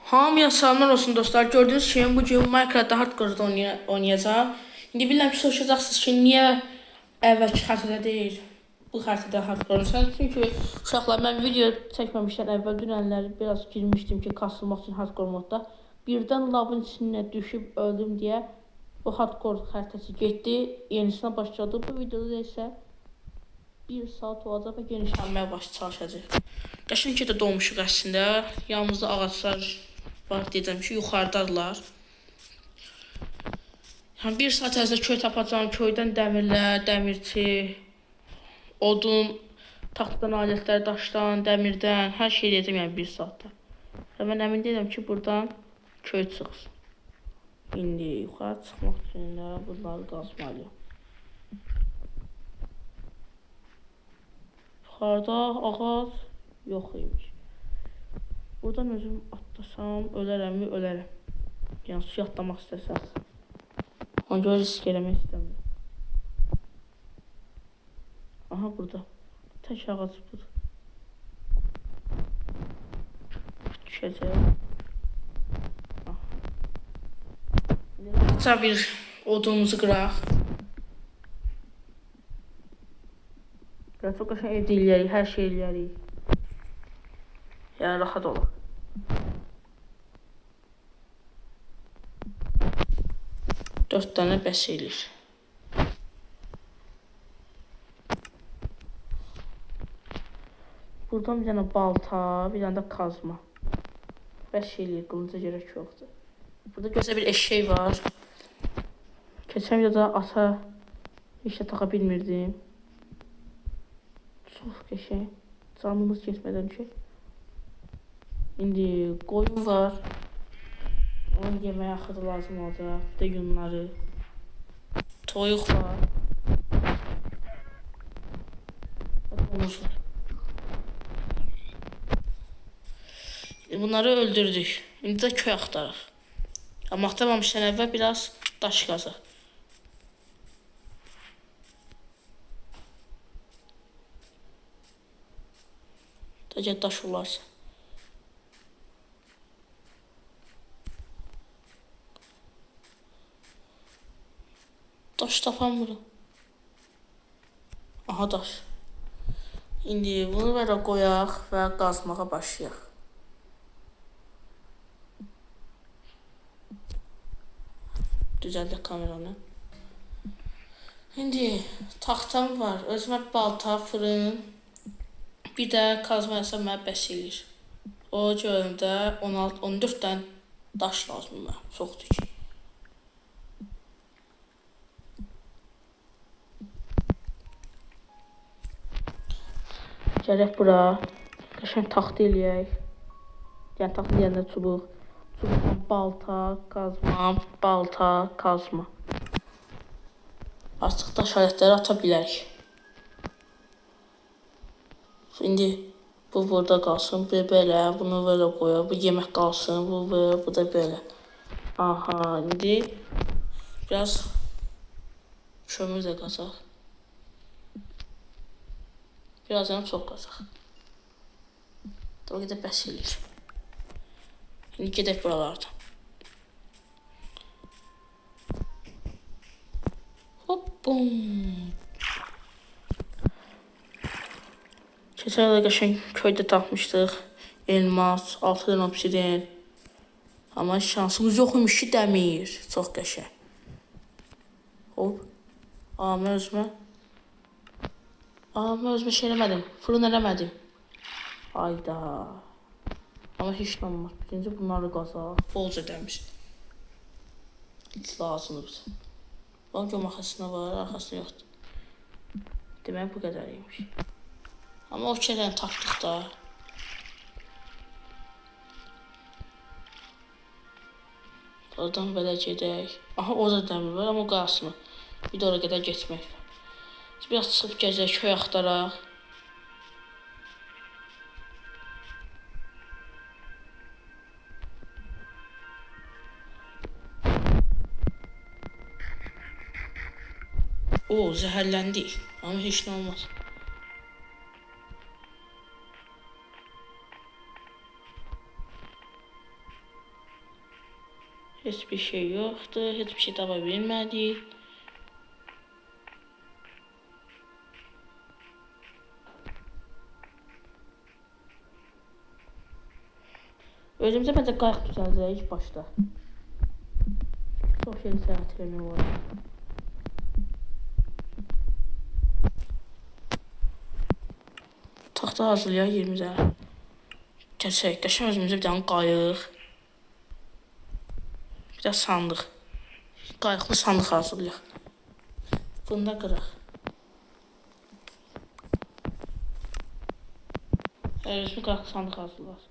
Hamıya salamlar olsun dostlar. Gördüğünüz kimi bugün Minecraft'da hardcore oynayacağım. İndi bilirəm ki, soruşacaqsınız ki, niyə əvvəlki xəritədə deyil, bu xəritədə hardcore oynayırsan? Çünki uşaqlar, mən video çəkməmişdən əvvəl dünənləri biraz girmişdim ki, kasılmaq üçün hardcore modda. Birdən lavın içinə düşüb öldüm deyə bu hardcore xəritəsi getdi, yenisinə başladı. Bu videoda isə 1 saat olacaq və genişlənməyə çalışacaq. Qəşəng də dolmuşuq əslində. Yanımızda ağaclar var, deyəcəm ki, yuxarıdadırlar. Yəni 1 saat ərzində köy tapacağam. Köydən dəmirlər, dəmirçi, odun, taxtadan alətlər, daşdan, dəmirdən, hər şey edəcəm yəni 1 saatda. Və mən əmin deyirəm ki, buradan köy çıxsın. İndi yuxarı çıxmaq üçün də bunları qazmalıyam. Yuxarıda ağac yox imiş. Buradan özüm atlasam, ölərəmmi? Ölərəm. Yəni suya atlamaq istəsəm. Ona görə risk eləmək istəmirəm. Aha, burada. Tək ağac budur. Düşəcək. Hatta bir odunumuzu qıraq. Çox qəşəng ev eləyərik, hər şey eləyərik. Yəni rahat olaq. Dörd dənə bəs eləyir. Buradan bir dənə balta, bir dənə də kazma. Bəs eləyir, qılınca gerək yoxdur. Burada gözəl bir eşək var. Keçən videoda ata heç də taxa bilmirdim. Çox qəşəng. Canımız getmədən ki. İndi qoyun var. Onun yeməyə axırı lazım olacaq. Bir də yunları. Toyuq var. Domuz var. Bunları öldürdük. İndi də köy axtaraq. Amma axtarmamışdan əvvəl biraz daş qazaq. Dəcə daş olarsa. Daş tapamıram. Aha, daş. İndi bunu belə qoyaq və qazmağa başlayaq. Düzəldik kameranı. İndi taxtam var. Özümə balta, fırın, bir də kazma yasam mənə bəs eləyir. O görəndə 14 dənə daş lazımdır mənə. Çoxdur ki. Gələk bura. Qəşəng taxta eləyək. Yəni taxta eləyəndə çubuq. Çubuqla balta, kazma, balta, kazma. Artıq daş alətləri ata bilərik. İndi bu burada qalsın, bu belə, bunu belə qoyaq, bu yemək qalsın, bu belə, bu da belə. Aha, indi biraz kömür də qazaq. Birazdan çox qazaq. O qədər bəs eləyir. İndi gedək buralardan. Hop, bum. Keçən də qəşəng köydə tapmışdıq. Elmas, 6 dənə obsidian. Amma şansımız yox imiş ki, dəmir. Çox qəşəng. Hop. Mən özümə şey eləmədim. Fırın eləmədim. Ayda. Amma heç nə olmaz. Birinci bunları qazaq. Bolca dəmir. Heç lazımdır bizə. Bax, göm arxasında var, arxasında yoxdur. Demək bu qədər imiş. Amma o kələni tapdıq da. Oradan belə gedək. Aha, orada dəmir var, amma o qalsın. Bir də oraya qədər getmək var. Biraz çıxıb gəzək, köy axtaraq. Zəhərləndik. Amma heç nə olmaz. Heç bir şey yoxdur. Heç bir şey tapa bilmədik. Özümüzə məncə qayıq düzəldək başda. Çox şey səyahət eləmək olar. Taxta hazırlayaq 20 dənə. Keçək, qəşəng özümüzə bir dənə qayıq. Bir də sandıq. Qayıqlı sandıq hazırlayaq. Bunu da qıraq. Özümüz qayıqlı sandıq hazırlayaq.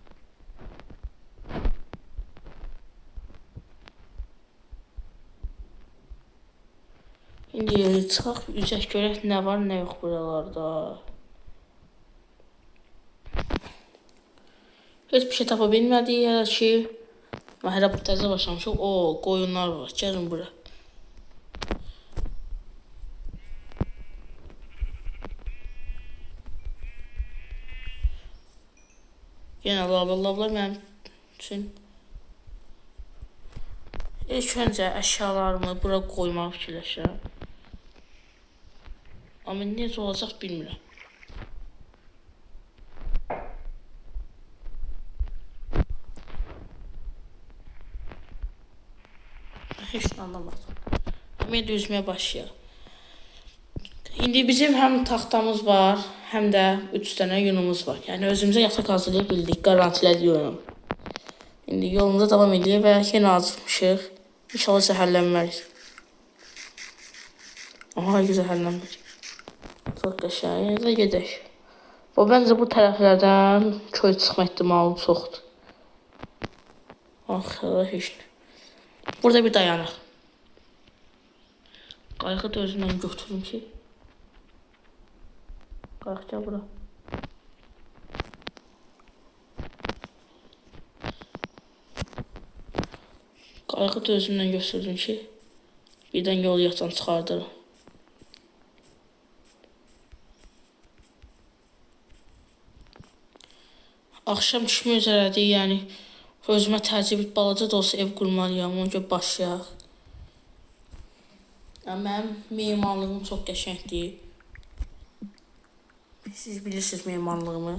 İndi çıxaq, üzək görək nə var, nə yox buralarda. Heç bir şey tapa bilmədik hələ ki. Hələ bu təzə başlamışıq. Qoyunlar var. Gəlin bura. Yenə lavlar mənim üçün. İlk öncə əşyalarımı bura qoymaq fikirləşirəm. Amma necə olacaq bilmirəm. Heç nə anlamadım. Amma üzməyə başlayaq. İndi bizim həm taxtamız var, həm də 3 dənə yunumuz var. Yəni özümüzə yataq hazırlaya bildik, garantilədiyorum. İndi yolumuza davam edək və yenə acıqmışıq. İnşallah zəhərlənmərik. Aha, zəhərlənmərik. Çox qəşəng, yenə də gedək. Bəncə bu tərəflərdən köy çıxma ehtimalı çoxdur. Heç nə. Burada bir dayanıq. Qayığı da özümdən götürürüm ki. Qayıq gəl bura. Qayığı da özümdən götürdüm ki, birdən yol yatan çıxardırım. Axşam düşmək üzrədir, yəni özümə tərcih balaca da olsa ev qurmalıyam, ona görə başlayaq. Mənim memarlığım çox qəşəngdir. Siz bilirsiniz memarlığımı.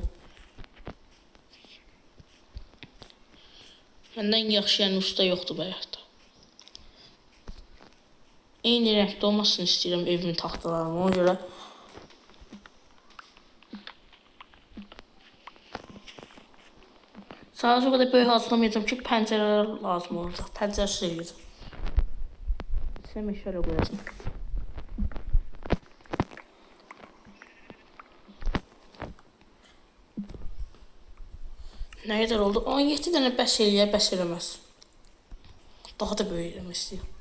Məndən yaxşı yəni usta yoxdur bu həyatda. Eyni rəngdə olmasını istəyirəm evimin taxtalarımı, ona görə. Sadəcə o qədər böyük hazırlamayacağım ki, pəncərələr lazım olacaq. Pəncərəsiz eləyəcəm. Sən meşələ qoyacam. Nə qədər oldu? 17 dənə bəs eləyə, bəs eləməz. Daha da böyük eləmək istəyirəm.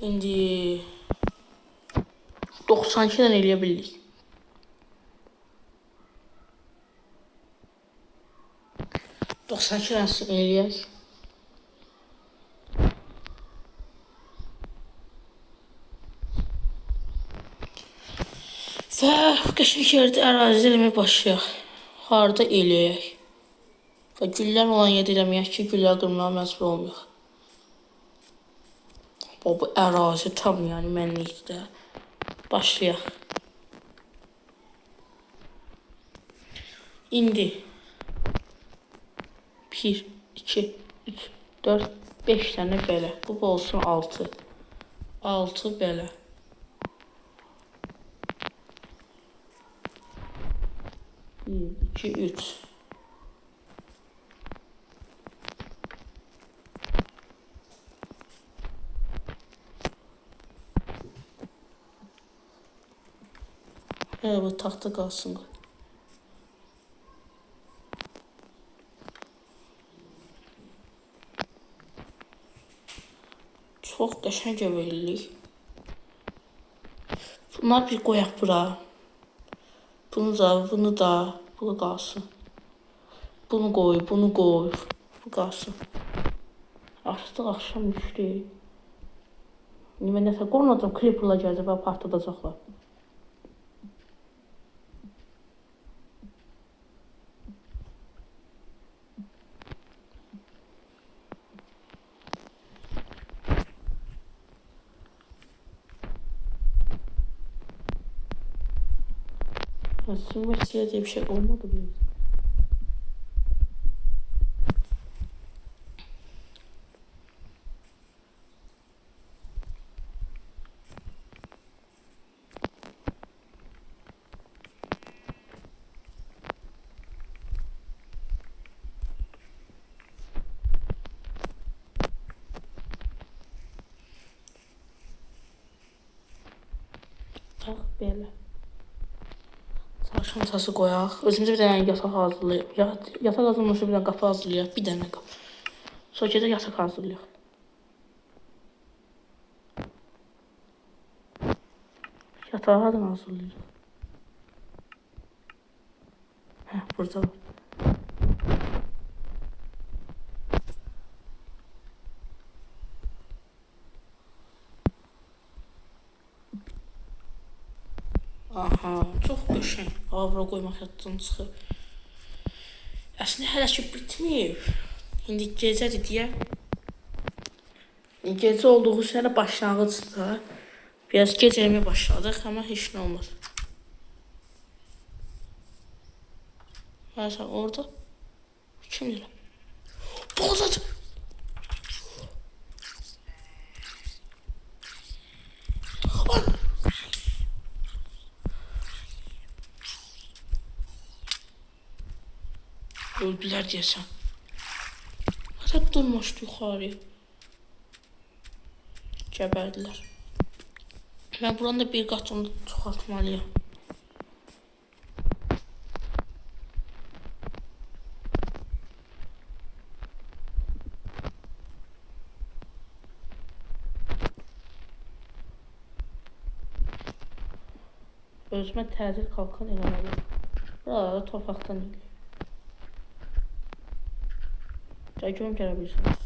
İndi 92 dənə eləyə bildik. eləyək. Və qəşəng yerdə ərazi eləməyə başlayaq. Harada eləyək. Və güllər olan yerdə eləməyək ki, güllər qırmağa məcbur olmayaq. Bu ərazi tam yəni mənlikdə. Başlayaq. İndi 1, 2, 3, 4, 5 dənə belə. Bu olsun 6. 6 belə. 1, 2, 3. Bu taxta qalsın. Çox qəşəng veririk. Bunlar bir qoyaq bura. Bunu da, bu qalsın. Bunu qoy, bu qalsın. Artıq axşam düşdü. Mən nəsə qorunacaq, creeper'la gələcək və partladacaqlar. Simmetriye diye bir şey olmadı bir. Bax belə. Çarşın sası qoyaq. Özümüzə bir dənə yataq hazırlayaq. Yataq hazırlamışıq, bir dənə qapı hazırlayaq. Bir dənə qapı. Sonra gedək yataq hazırlayaq. Yatağı hardan hazırlayırıq? Hə, burada var. Aha, çox qəşəng. Avra qoymaq yaddan çıxır. Əslində hələ ki bitməyib. İndi gecədir deyə. Gecə olduğu üçün hələ başlanğıcdır. Biraz gecələmə başladıq, amma heç nə olmaz. Məsələn, orada kimdir? Balacadır. Öldülər deyəsən. Hətta durmuşdu yuxarıya. Gəbərdilər. Mən buranın da bir qatını çoxaltmalıyam. Özümə təzir kalkan eləməliyim. Buralarda torpaqdan eləyim. Görüm gələ bilirsiniz.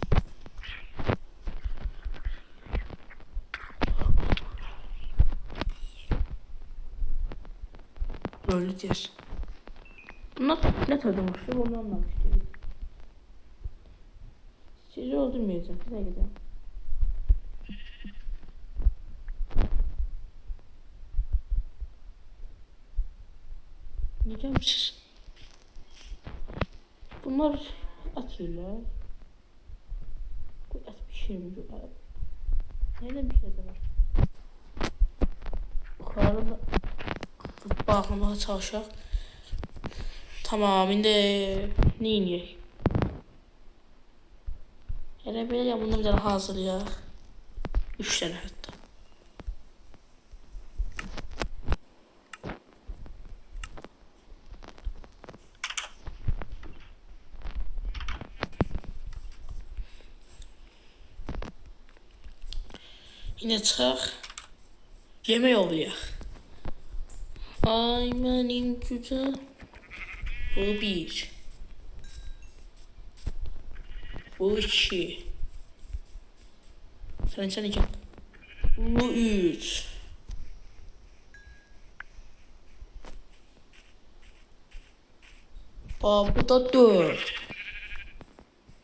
Öyle deyəsən. Bunlar nə tərdən başlayıb, onu anlamışdır. Sizi öldürməyəcəm, bir dəqiqə deyəm. Necəm siz? Bunlar atırlar. At pişirmiş. Nereden bir şey de var? Yukarıda bağlamaya çalışaq. Tamam, indi nə inəyək? Elə belə ya, bundan bir dənə hazırlayaq. 3 dənə hətta. Yine çıxaq. Yemək olayaq. Ay mənim gücə. Bu 1. Bu 2. Sən iki. Bu 3. Bu da 4.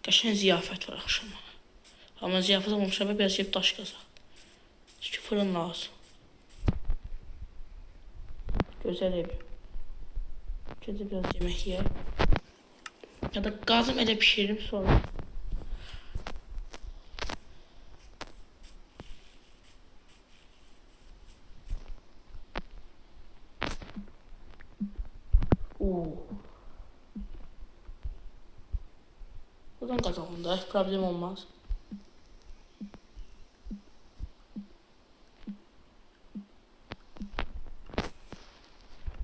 Qəşəng ziyafət var axşama. Amma ziyafət olmamışam, biraz yiyib daş qazaq. Çünki fırın lazım. Gözəl ev. Gecə biraz yemək yiyək. Ya da qazım elə pişiririm sonra. Buradan qazanım da, problem olmaz.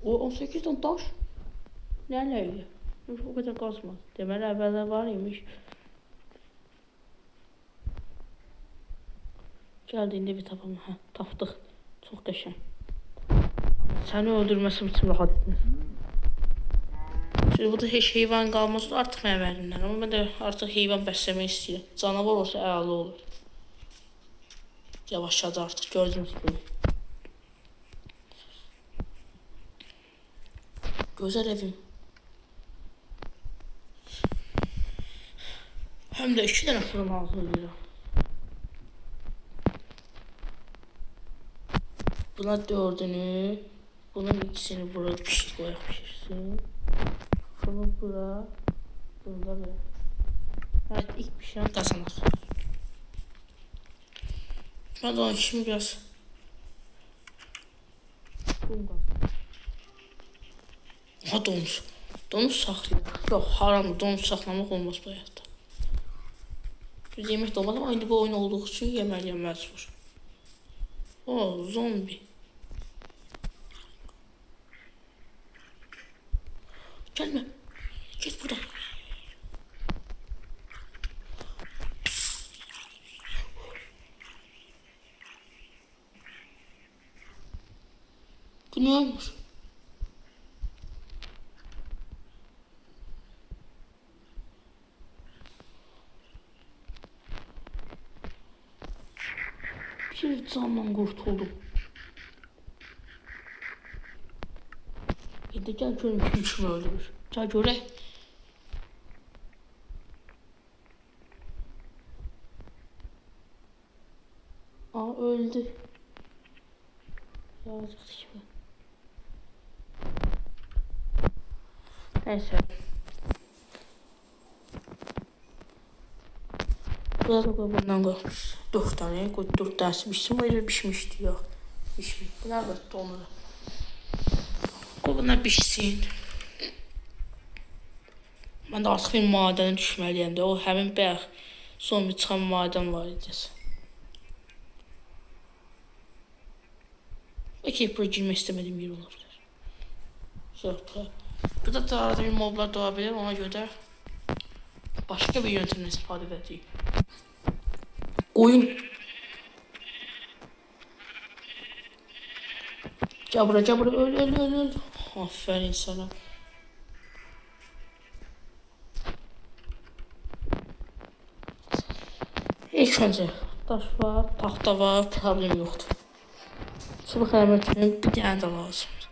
O 18 tane daş. Nerede? O kadar kazmaz. Deməli əvvəllər var imiş. Gəldi, indi bir tapalım. Hə, tapdıq. Çox qəşəng. Səni öldürməsim üçün rahat etməsin. Çünki burada heç heyvan qalmaz, artıq mənim əlimdən. Amma mən də artıq heyvan bəsləmək istəyirəm. Canavar olsa əla olur. yavaşladı artık gördüğünüz gibi. Güzel evim. Hem de 2 tane fırın hazırlayıram. Buna 4'ünü, bunun ikisini bura pişirsin. Bunu bura, bunu da böyle. Evet, ilk pişiren kazanır. Ben de onun için biraz ha donuz. Donuz saxlayır. Yox, haram donuz saxlamaq olmaz bu həyatda. Biz yemək də olmaz ama indi bu oyun olduğu üçün yeməliyəm məcbur. O, zombi. Gəlmə. Get buradan. Bu ne olmuş? Bir candan kurtuldum. Şimdi gel görüm kim kimi öldürür. Gel görək. Aa öldü. Yazık kimi. Neyse. Biraz o bundan qalmış. 4 tane koy, 4 tanesi pişsin. O elə pişmişdi yox. Pişmiş. Bunlar da donur. Qoy bunlar pişsin. Mən də artıq bir madənə düşməliyəm də. O həmin bayaq zombi çıxan madən var idi. Bəlkə bura girmək istəmədiyim yer ola bilər. Yox. Burada da arada bir moblar doğa bilər. Ona görə də başqa bir yöntemlə istifadə edəcəyik. Oyun. Gel buraya öl. Aferin sana. İlk önce daş var, taxta var, problem yoxdur. Çubuk eləmək üçün bir dənə də lazımdır.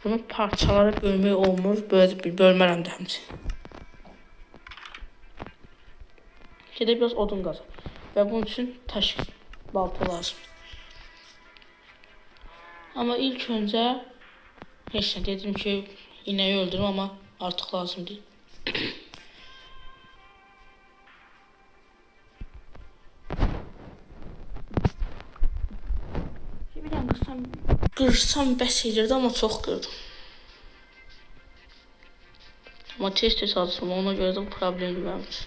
Bunu parçalara bölmək olmur, bölmərəm də həmçinin. Gedək biraz odun qazaq. Və bunun üçün taş, balta lazımdır. Ama ilk önce heç nə dedim ki, inəyi öldürüm ama artıq lazım deyil. Qırsam bəs edirdi ama çox qırdım. Ama tez alsam ona görə də bu problemdir mənim üçün.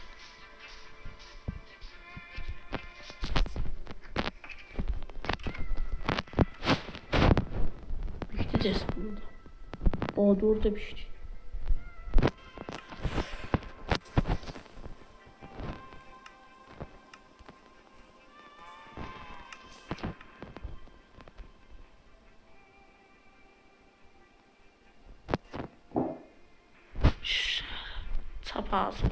Pişti desin burada. O doğru da pişti. Ağzım.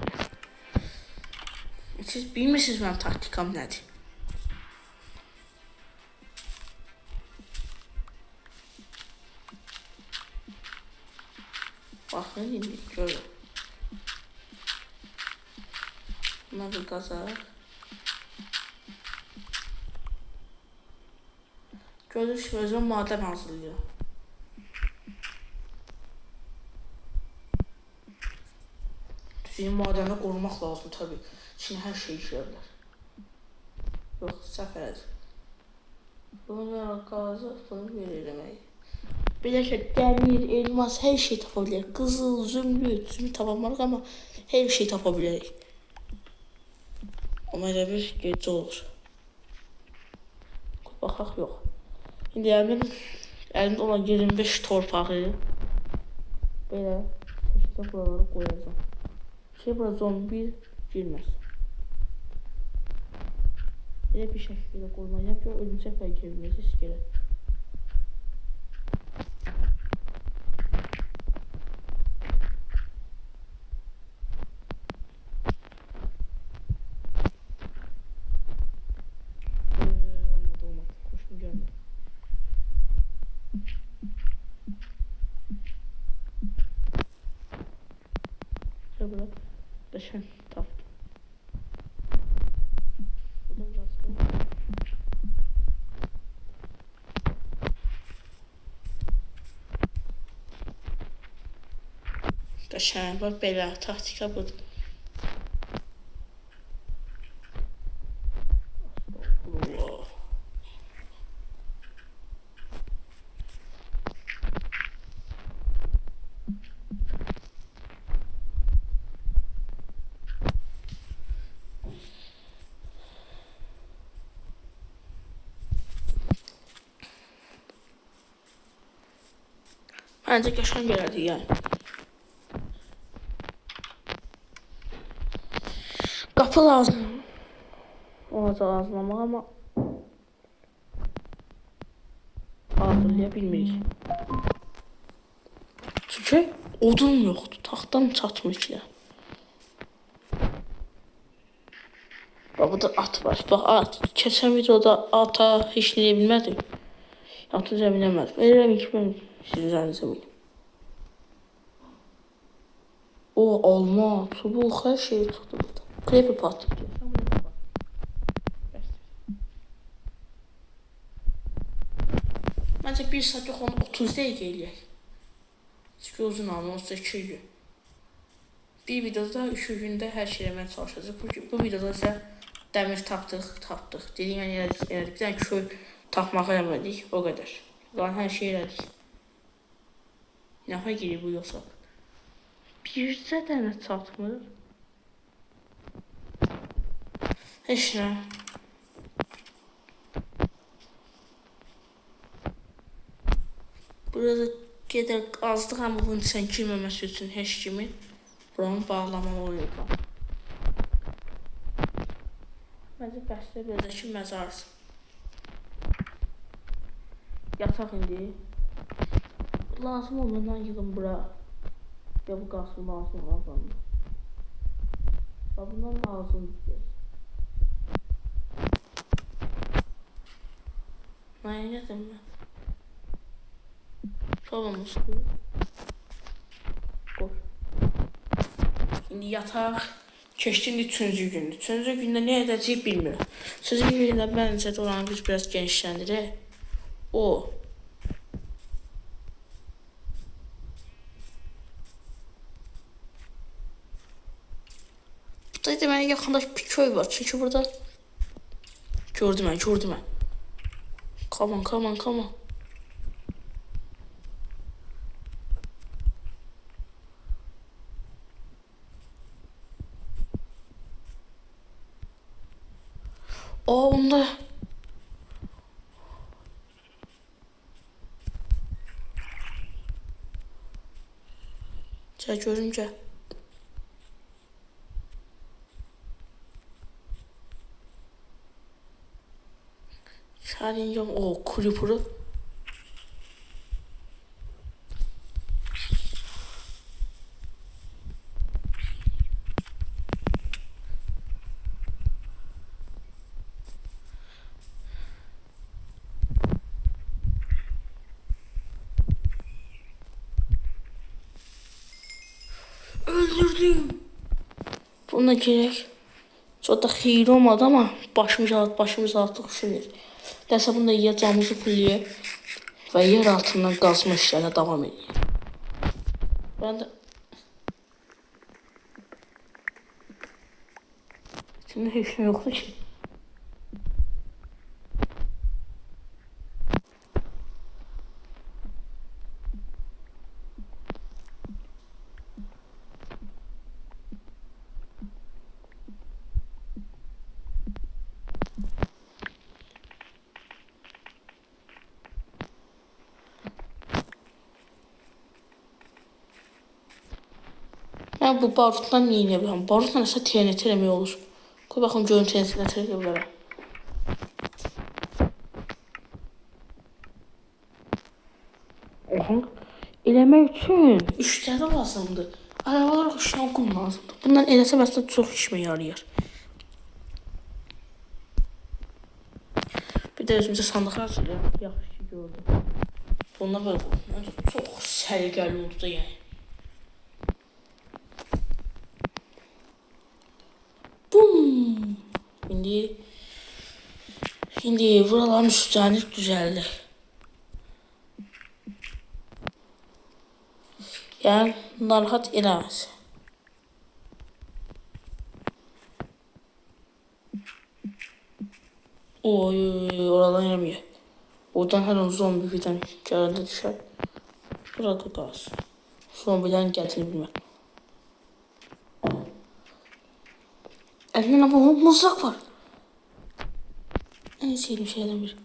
Siz bilmirsiniz benim taktikam nedir? Bakın indi görün. Buna bir qazaq. Gördüyünüz kimi özüm madən hazırlayıram. Düzgün madəni qorumaq lazım tabii. Çin hər şey işə bilər. Yox, səhv elədim. Bunu qazaq, bunu verirəm. Belə ki, dəmir, elmas, hər şey tapa bilərik. Qızıl, zümrüt tapamarıq ama hər şey tapa bilərik. Amma elə bir gecə olur. Baxaq, yox. İndi əlimdə olan 25 torpağı belə çeşitli buralara qoyacağım. Bura zombi girməz. Elə bir şəkildə qoymalıyam ki, ölümcək və girməz iskelet. Taktikə bura. Qəşəng tapdım. Buradan biraz qəşəng, bax belə taktika budur. Məncə qəşəng elədik yəni. Qapı lazım. Olacaq hazırlamaq, amma hazırlaya bilmirik. Çünki odun yoxdur, taxtam çatmır ki. Bax, burada at var. Bax, at. Keçən videoda ata heç nə edə bilmədim. Atı zəminləmədim. Eləyəm ki, mən sizdən zəmin. O, alma, çubuq, hər şey çıxdı burada. Creeper patlayacaq. Məncə 1 saat yox, onu 30 dəqiqə eləyək. Çünki uzun anonsda 2 gün. Bir videoda 2 gündə hər şey eləməyə çalışacaq. Bu videoda isə dəmir tapdıq. Dedik, yəni elədik. Bir dənə köy tapmağı eləmədik, o qədər. Qalan hər şey elədik. Nəfə girir bu yoxsa? Bircə dənə çatmır. Heç nə. Burada gedər qazdıq, amma bunun içən girməməsi üçün heç kimi buranı bağlamalı olacaq. Məncə bəsdə belədəki məzarız. Yataq indi. Lazım olmadan yığın bura. Ya bu qalsın, lazım. Bundan lazımdır. Mənə nədən mən? Çoğumuz. Qoy. İndi yataq. Keçdi indi 3-cü gündür. 3-cü gündə nə edəcəyik bilmirəm. 3-cü gündə məncə də oranı biz biraz genişləndirək. O. Burada deməli yaxındakı bir köy var. Çünki burada gördüm mən. Come on. Onda görünce Şahin o Creeper'ı öldürdüm. Buna gerek. Çok da xeyir olmadı ama başımız artıq üşünür. Dəsə bunda yiyəcəyimizi fulləyək və yer altından qazma işlərinə davam edək. Ben de şimdi heç nə yoxdur ki. Ben bu barutdan niyə eləyə biləm? Barutla isə TNT eləmək olur. Qoy baxım görün TNT nə eləyə bilərəm. Eləmək üçün 3 dənə lazımdır. Arabalar xoşuna qum lazımdır. Bundan eləsəm əslində çox işimə yarayır. Bir də özümüzə sandıq hazırlayaq. Yaxşı ki gördüm. Bununla belə qoyum. Çox səliqəli oldu da yəni. İndi buraların üstlərini düzəldik. Yəni narahat eləməz. Oy, oradan yemiyor. Oradan hər an zombi birdən gələndə düşər. Burada qalsın. Zombilərin gəldiyini bilməm. Əlində bu mızraq var. En sevdiğim şeylerden biri.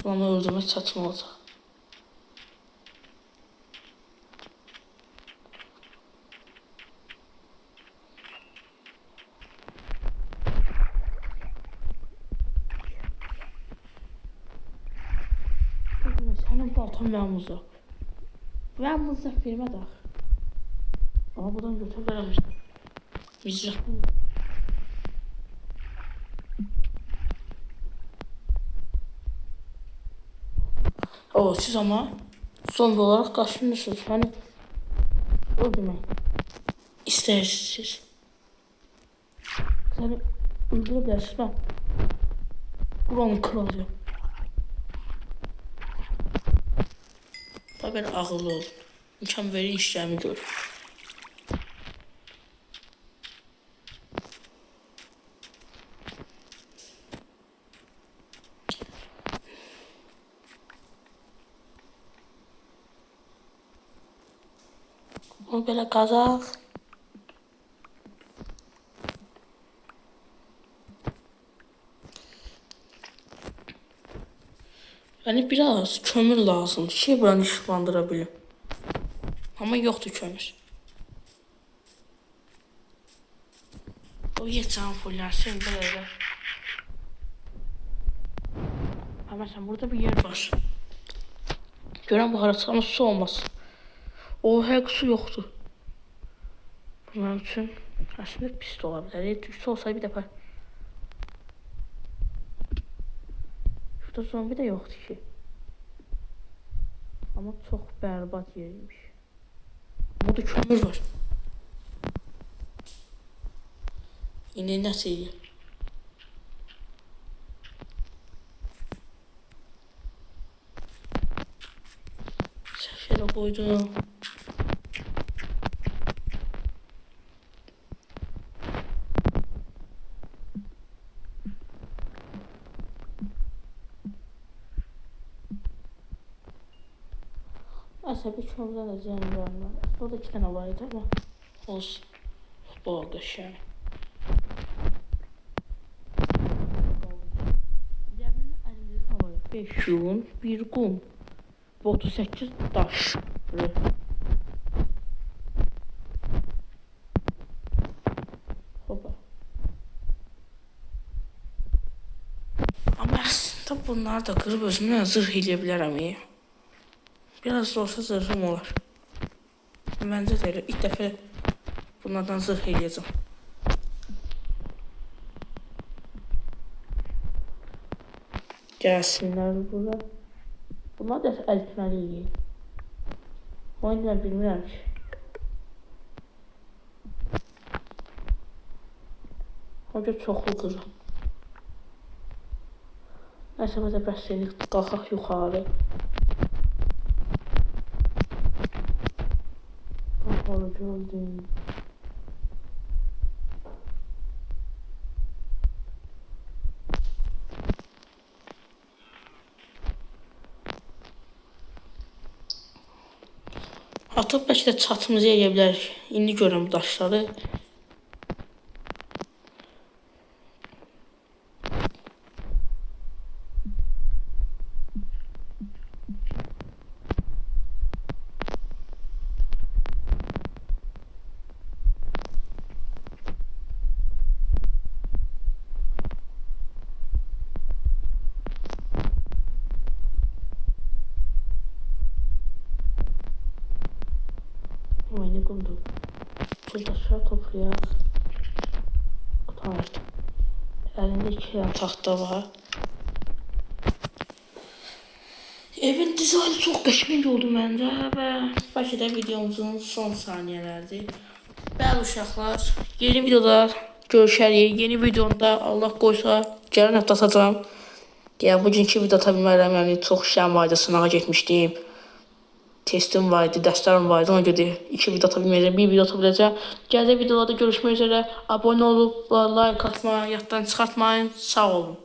Onu öldürmek saçma olacak. Senin baltan ben mızrak. Ben mızrak birime de. Ama buradan götürürüm işte. Mızrak. O siz ama zombi olarak karşınızsınız. Hani öldürmeyin. İstersiniz. Seni öldürebilirsiniz. Ben buranın kralıyım. Ben ağıllı olun. İmkan verin işlerimi görün. Bunu böyle kazak. Yani biraz kömür lazım. Şey buranı ışıklandırabilirim. Ama yoktu kömür. O yetişen fullersin böyle. Ama sen burada bir yer var. Gören bu harita ama su olmaz. O her su yoktu. Bunun için aslında pis de olabilir. Su olsaydı bir defa. Şurada zombi de yoktu ki. Ama çok berbat yeriymiş. Burada kömür var. Yine nasıl iyi? Şöyle koydum. Neyse bir kömürden de ziyan var. Burada 2 tane vardı ama olsun. Bu arkadaşlar. Demin elimizde ne var? 5 yun, 1 kum, 38 daş. Hopa. Ama aslında bunlar da kırıp özümden zırh eləyə biraz da olsa zırhım olur. Bence de öyle. İlk defa bunlardan zırh eləyəcəm. Gəlsinlər bura. Bunlar da əltməliyik. O yüzden bilmirəm ki. Hoca çoxlu qırım. Nəysə belə bəs elədik. Qalxaq yuxarı. Bakalım gördüm. Artıq bəlkə də çatımızı eləyə bilərik. İndi görürəm bu daşları. Oyunu qumdu. Puldaşlar toplayaq. Qutardı. Əlində 2 yan taxta var. Evin dizaynı çox qəşəng oldu məncə və bəlkə də videomuzun son saniyələrdir. Bəli uşaqlar, yeni videoda görüşərik. Yeni videomda Allah qoysa gələn həftə atacağam. Yəni bugünkü video ata bilmərəm. Yəni çox işlərim vardı, sınağa getmişdim. Testim vardı, dərslərim vardı. Ona görə 2 video ata bilməyəcəm, 1 video ata biləcəm. Gələcək videolarda görüşmək üzrə. Abunə olub, like atmayı yaddan çıxartmayın. Sağ olun.